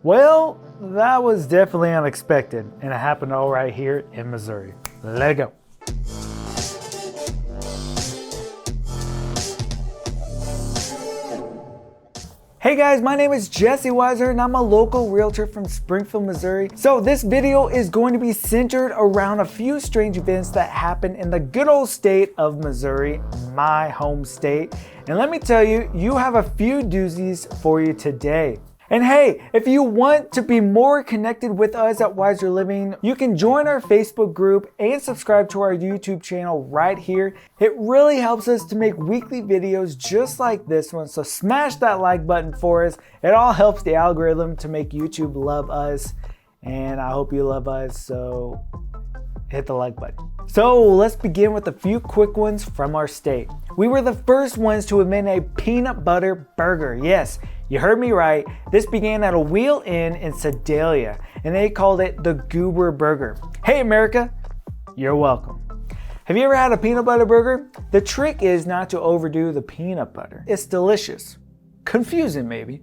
Well, that was definitely unexpected, and it happened all right here in Missouri. Let go. Hey guys, my name is Jesse Weiser and I'm a local realtor from Springfield, Missouri. So this video is going to be centered around a few strange events that happened in the good old state of Missouri, my home state. And let me tell you, you have a few doozies for you today. And hey, if you want to be more connected with us at Wiser Living, you can join our Facebook group and subscribe to our YouTube channel right here. It really helps us to make weekly videos just like this one, so smash that like button for us. It all helps the algorithm to make YouTube love us, and I hope you love us, so hit the like button. So let's begin with a few quick ones from our state. We were the first ones to invent a peanut butter burger. Yes, you heard me right. This began at a Wheel Inn in Sedalia, and they called it the Goober Burger. Hey America, you're welcome. Have you ever had a peanut butter burger? The trick is not to overdo the peanut butter. It's delicious. Confusing maybe,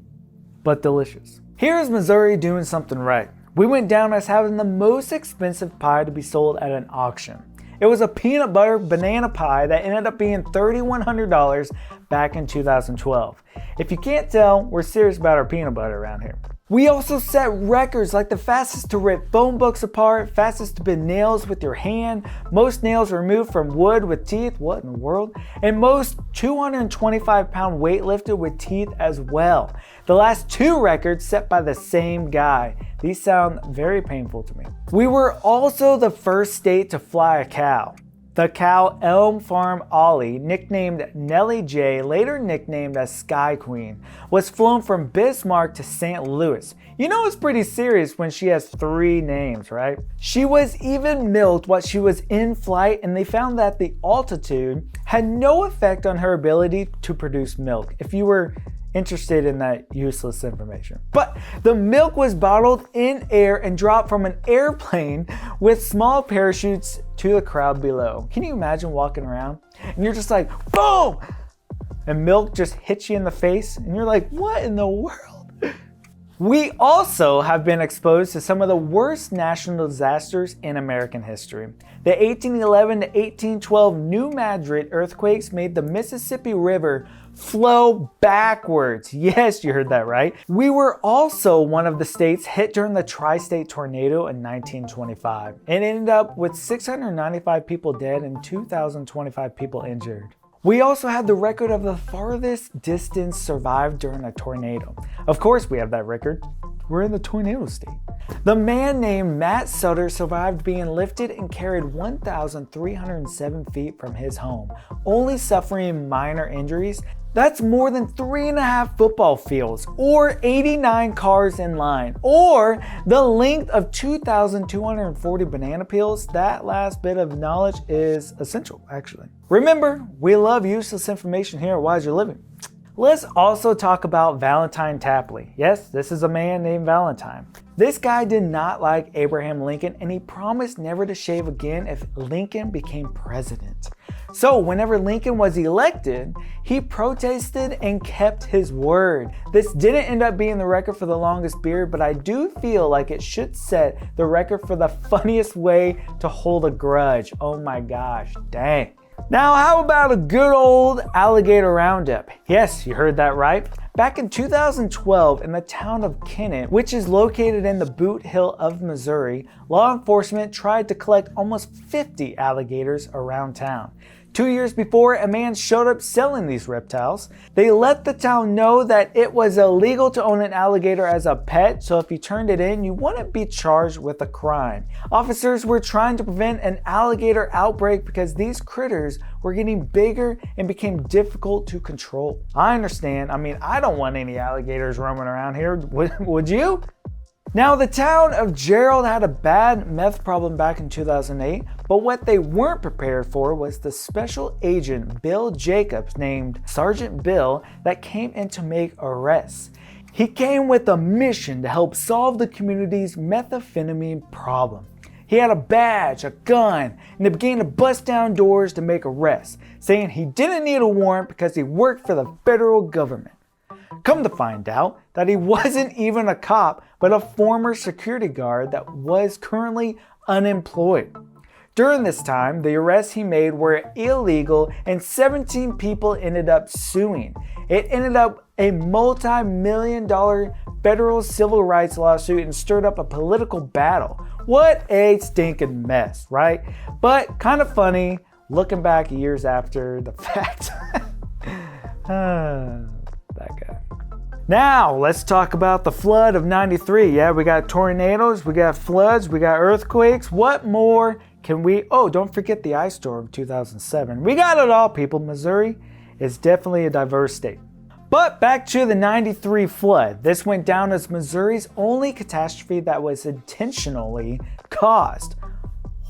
but delicious. Here's Missouri doing something right. We went down as having the most expensive pie to be sold at an auction. It was a peanut butter banana pie that ended up being $3,100 back in 2012. If you can't tell, we're serious about our peanut butter around here. We also set records like the fastest to rip phone books apart, fastest to bend nails with your hand, most nails removed from wood with teeth, what in the world, and most 225-pound weight lifted with teeth as well. The last two records set by the same guy. These sound very painful to me. We were also the first state to fly a cow. The cow Elm Farm Ollie, nicknamed Nellie J, later nicknamed as Sky Queen, was flown from Bismarck to St. Louis. You know it's pretty serious when she has 3 names, right? She was even milked while she was in flight, and they found that the altitude had no effect on her ability to produce milk, if you were interested in that useless information. But the milk was bottled in air and dropped from an airplane with small parachutes to the crowd below. Can you imagine walking around and you're just like, boom! And milk just hits you in the face and you're like, what in the world? We also have been exposed to some of the worst national disasters in American history. The 1811 to 1812 New Madrid earthquakes made the Mississippi River flow backwards. Yes, you heard that right. We were also one of the states hit during the tri-state tornado in 1925. It ended up with 695 people dead and 2,025 people injured. We also had the record of the farthest distance survived during a tornado. Of course we have that record. We're in the tornado state. The man named Matt Sutter survived being lifted and carried 1,307 feet from his home, only suffering minor injuries. That's more than 3.5 football fields, or 89 cars in line, or the length of 2,240 banana peels. That last bit of knowledge is essential, actually. Remember, we love useless information here at Wiser Living. Let's also talk about Valentine Tapley. Yes, this is a man named Valentine. This guy did not like Abraham Lincoln, and he promised never to shave again if Lincoln became president. So whenever Lincoln was elected, he protested and kept his word. This didn't end up being the record for the longest beard, but I do feel like it should set the record for the funniest way to hold a grudge. Oh my gosh, dang. Now, how about a good old alligator roundup? Yes, you heard that right. Back in 2012, in the town of Kennett, which is located in the Boot Hill of Missouri, law enforcement tried to collect almost 50 alligators around town. 2 years before, a man showed up selling these reptiles. They let the town know that it was illegal to own an alligator as a pet, so if you turned it in, you wouldn't be charged with a crime. Officers were trying to prevent an alligator outbreak because these critters were getting bigger and became difficult to control. I understand. I mean, I don't want any alligators roaming around here. Would you? Now, the town of Gerald had a bad meth problem back in 2008, but what they weren't prepared for was the special agent Bill Jacobs, named Sergeant Bill, that came in to make arrests. He came with a mission to help solve the community's methamphetamine problem. He had a badge, a gun, and they began to bust down doors to make arrests, saying he didn't need a warrant because he worked for the federal government. Come to find out that he wasn't even a cop, but a former security guard that was currently unemployed. During this time, the arrests he made were illegal and 17 people ended up suing. It ended up a multi-million-dollar federal civil rights lawsuit and stirred up a political battle. What a stinking mess, right? But kind of funny looking back years after the fact. That guy. Now, let's talk about the flood of 93. Yeah, we got tornadoes, we got floods, we got earthquakes. What more can we... Oh, don't forget the ice storm of 2007. We got it all, people. Missouri is definitely a diverse state. But back to the 93 flood. This went down as Missouri's only catastrophe that was intentionally caused.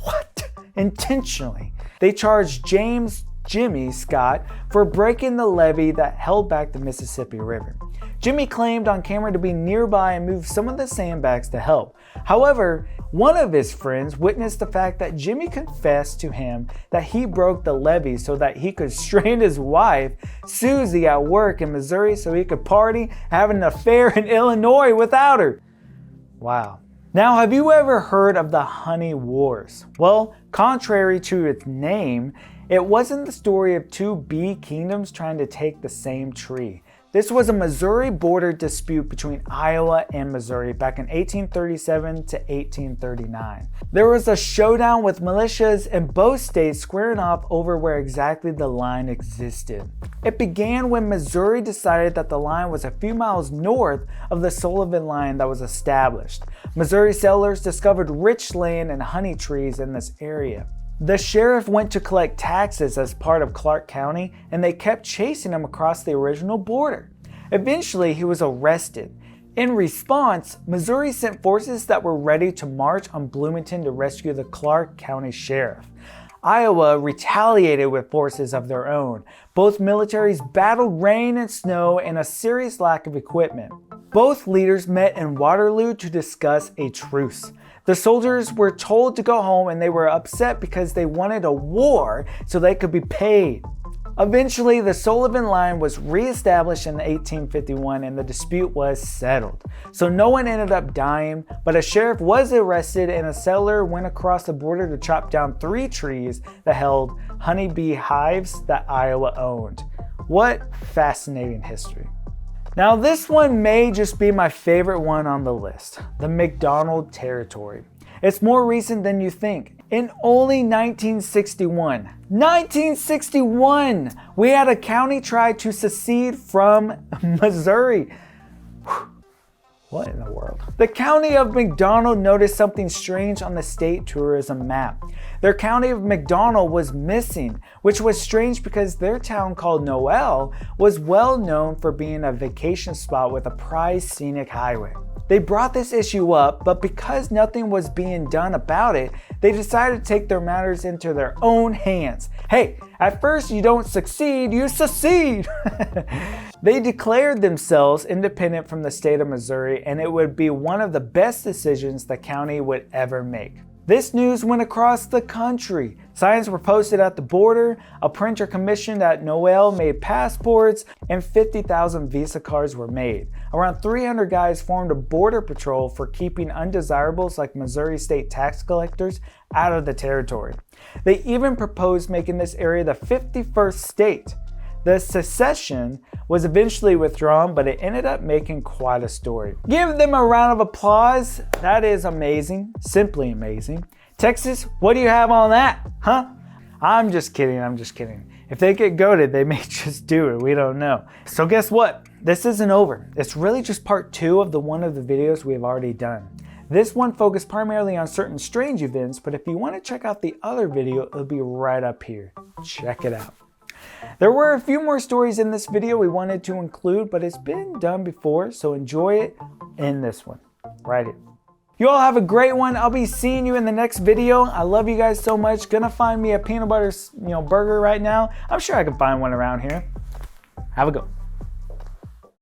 What? Intentionally. They charged Jimmy Scott for breaking the levee that held back the Mississippi River. Jimmy claimed on camera to be nearby and moved some of the sandbags to help. However, one of his friends witnessed the fact that Jimmy confessed to him that he broke the levee so that he could strand his wife, Susie, at work in Missouri so he could party, have an affair in Illinois without her. Wow. Now, have you ever heard of the Honey Wars? Well, contrary to its name, it wasn't the story of two bee kingdoms trying to take the same tree. This was a Missouri border dispute between Iowa and Missouri back in 1837 to 1839. There was a showdown with militias in both states squaring off over where exactly the line existed. It began when Missouri decided that the line was a few miles north of the Sullivan Line that was established. Missouri settlers discovered rich land and honey trees in this area. The sheriff went to collect taxes as part of Clark County, and they kept chasing him across the original border. Eventually, he was arrested. In response, Missouri sent forces that were ready to march on Bloomington to rescue the Clark County sheriff. Iowa retaliated with forces of their own. Both militaries battled rain and snow and a serious lack of equipment. Both leaders met in Waterloo to discuss a truce. The soldiers were told to go home and they were upset because they wanted a war so they could be paid. Eventually, the Sullivan Line was reestablished in 1851 and the dispute was settled. So no one ended up dying, but a sheriff was arrested and a settler went across the border to chop down 3 trees that held honeybee hives that Iowa owned. What fascinating history. Now this one may just be my favorite one on the list, the McDonald Territory. It's more recent than you think. In only 1961, we had a county try to secede from Missouri. What in the world? The county of McDonald noticed something strange on the state tourism map. Their county of McDonald was missing, which was strange because their town called Noel was well known for being a vacation spot with a prized scenic highway. They brought this issue up, but because nothing was being done about it, they decided to take their matters into their own hands. Hey, at first you don't succeed, you secede! They declared themselves independent from the state of Missouri, and it would be one of the best decisions the county would ever make. This news went across the country. Signs were posted at the border, a printer commissioned at Noel made passports, and 50,000 Visa cards were made. Around 300 guys formed a border patrol for keeping undesirables like Missouri state tax collectors out of the territory. They even proposed making this area the 51st state. The secession was eventually withdrawn, but it ended up making quite a story. Give them a round of applause. That is amazing. Simply amazing. Texas, what do you have on that? Huh? I'm just kidding. If they get goated, they may just do it. We don't know. So guess what? This isn't over. It's really just part 2 of one of the videos we have already done. This one focused primarily on certain strange events, but if you want to check out the other video, it'll be right up here. Check it out. There were a few more stories in this video we wanted to include, but it's been done before, so enjoy it in this one, right here. You all have a great one. I'll be seeing you in the next video. I love you guys so much. Gonna find me a peanut butter, burger right now. I'm sure I can find one around here. Have a good one.